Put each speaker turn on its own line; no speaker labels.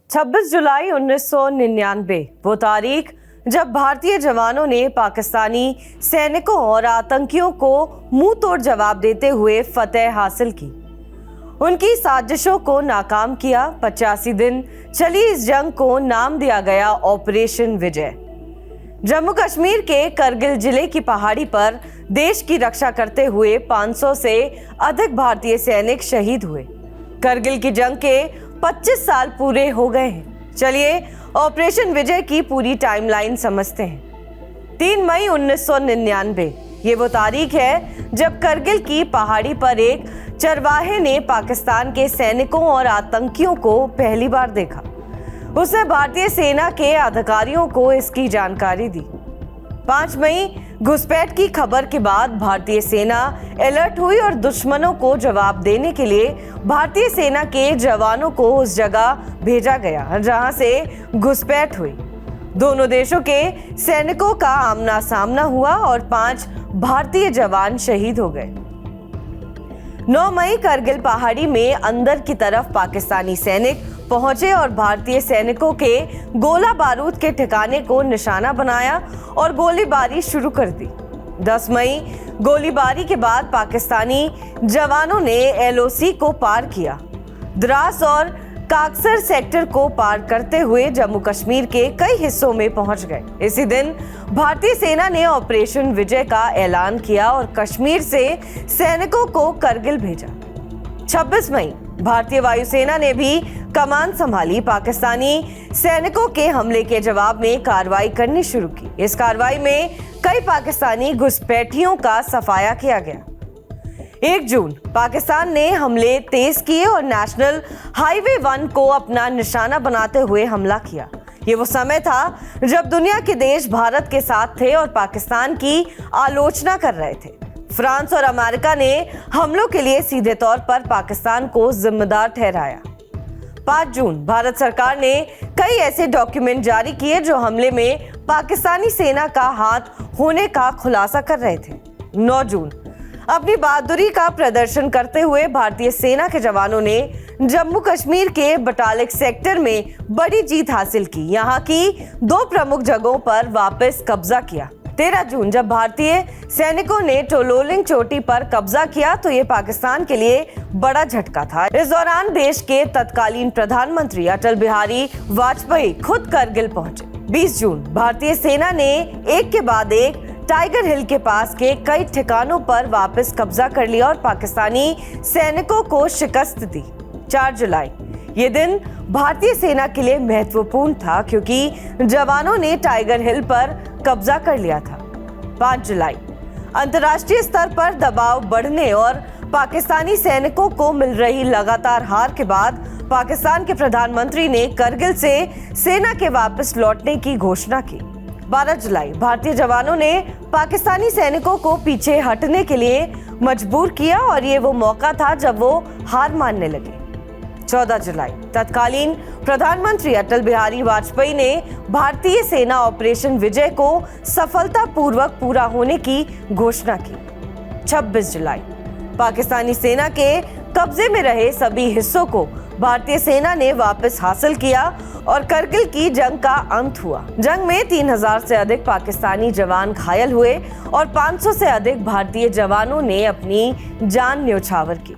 26 जुलाई 1999 वो तारीख जब भारतीय जवानों ने पाकिस्तानी सैनिकों और आतंकियों को मुंह तोड़ जवाब देते हुए फतेह हासिल की, उनकी साजिशों को नाकाम किया। 85 दिन चली इस जंग को नाम दिया गया ऑपरेशन विजय। जम्मू कश्मीर के करगिल जिले की पहाड़ी पर देश की रक्षा करते हुए 500 से अधिक भारतीय सैनिक शहीद हुए। करगिल की जंग के 25 साल पूरे हो गए हैं। चलिए ऑपरेशन विजय की पूरी टाइमलाइन समझते हैं। 3 मई 1999 ये वो तारीख है जब करगिल की पहाड़ी पर एक चरवाहे ने पाकिस्तान के सैनिकों और आतंकियों को पहली बार देखा। उसने भारतीय सेना के अधिकारियों को इसकी जानकारी दी। 5 मई घुसपैठ की खबर के बाद भारतीय सेना अलर्ट हुई और दुश्मनों को जवाब देने के लिए भारतीय सेना के जवानों को उस जगह भेजा गया जहां से घुसपैठ हुई। दोनों देशों के सैनिकों का आमना सामना हुआ और 5 भारतीय जवान शहीद हो गए। 9 मई करगिल पहाड़ी में अंदर की तरफ पाकिस्तानी सैनिक पहुंचे और भारतीय सैनिकों के गोला बारूद के ठिकाने को निशाना बनाया और गोलीबारी शुरू कर दी। 10 मई गोलीबारी के बाद पाकिस्तानी जवानों ने एलओसी को पार किया। द्रास और काकसर सेक्टर को पार करते हुए जम्मू कश्मीर के कई हिस्सों में पहुंच गए। इसी दिन भारतीय सेना ने ऑपरेशन विजय का ऐलान किया और कश्मीर से सैनिकों को करगिल भेजा। 26 मई भारतीय वायुसेना ने भी कमान संभाली। पाकिस्तानी सैनिकों के हमले के जवाब में कार्रवाई करनी शुरू की। इस कार्रवाई में कई पाकिस्तानी घुसपैठियों का सफाया किया गया। 1 जून पाकिस्तान ने हमले तेज किए और नेशनल हाईवे 1 को अपना निशाना बनाते हुए हमला किया। ये वो समय था जब दुनिया के देश भारत के साथ थे और पाकिस्तान की आलोचना कर रहे थे। फ्रांस और अमेरिका ने हमलों के लिए सीधे तौर पर पाकिस्तान को जिम्मेदार ठहराया। 5 जून भारत सरकार ने कई ऐसे डॉक्यूमेंट जारी किए जो हमले में पाकिस्तानी सेना का हाथ होने का खुलासा कर रहे थे। 9 जून अपनी बहादुरी का प्रदर्शन करते हुए भारतीय सेना के जवानों ने जम्मू कश्मीर के बटालिक सेक्टर में बड़ी जीत हासिल की। यहाँ की 2 प्रमुख जगहों पर वापस कब्जा किया। 13 जून जब भारतीय सैनिकों ने टोलोलिंग चोटी पर कब्जा किया तो ये पाकिस्तान के लिए बड़ा झटका था। इस दौरान देश के तत्कालीन प्रधानमंत्री अटल बिहारी वाजपेयी खुद करगिल पहुंचे। 20 जून भारतीय सेना ने एक के बाद एक टाइगर हिल के पास के कई ठिकानों पर वापस कब्जा कर लिया और पाकिस्तानी सैनिकों को शिकस्त दी। 4 जुलाई ये दिन भारतीय सेना के लिए महत्वपूर्ण था क्योंकि जवानों ने टाइगर हिल पर कब्जा कर लिया था। 5 जुलाई अंतर्राष्ट्रीय स्तर पर दबाव बढ़ने और पाकिस्तानी सैनिकों को मिल रही लगातार हार के बाद पाकिस्तान के प्रधानमंत्री ने करगिल से सेना के वापस लौटने की घोषणा की। 12 जुलाई भारतीय जवानों ने पाकिस्तानी सैनिकों को पीछे हटने के लिए मजबूर किया और ये वो मौका था जब वो हार मानने लगे। 14 जुलाई तत्कालीन प्रधानमंत्री अटल बिहारी वाजपेयी ने भारतीय सेना ऑपरेशन विजय को सफलतापूर्वक पूरा होने की घोषणा की। 26 जुलाई पाकिस्तानी सेना के कब्जे में रहे सभी हिस्सों को भारतीय सेना ने वापस हासिल किया और करगिल की जंग का अंत हुआ। जंग में 3000 से अधिक पाकिस्तानी जवान घायल हुए और 500 से अधिक भारतीय जवानों ने अपनी जान न्यौछावर की।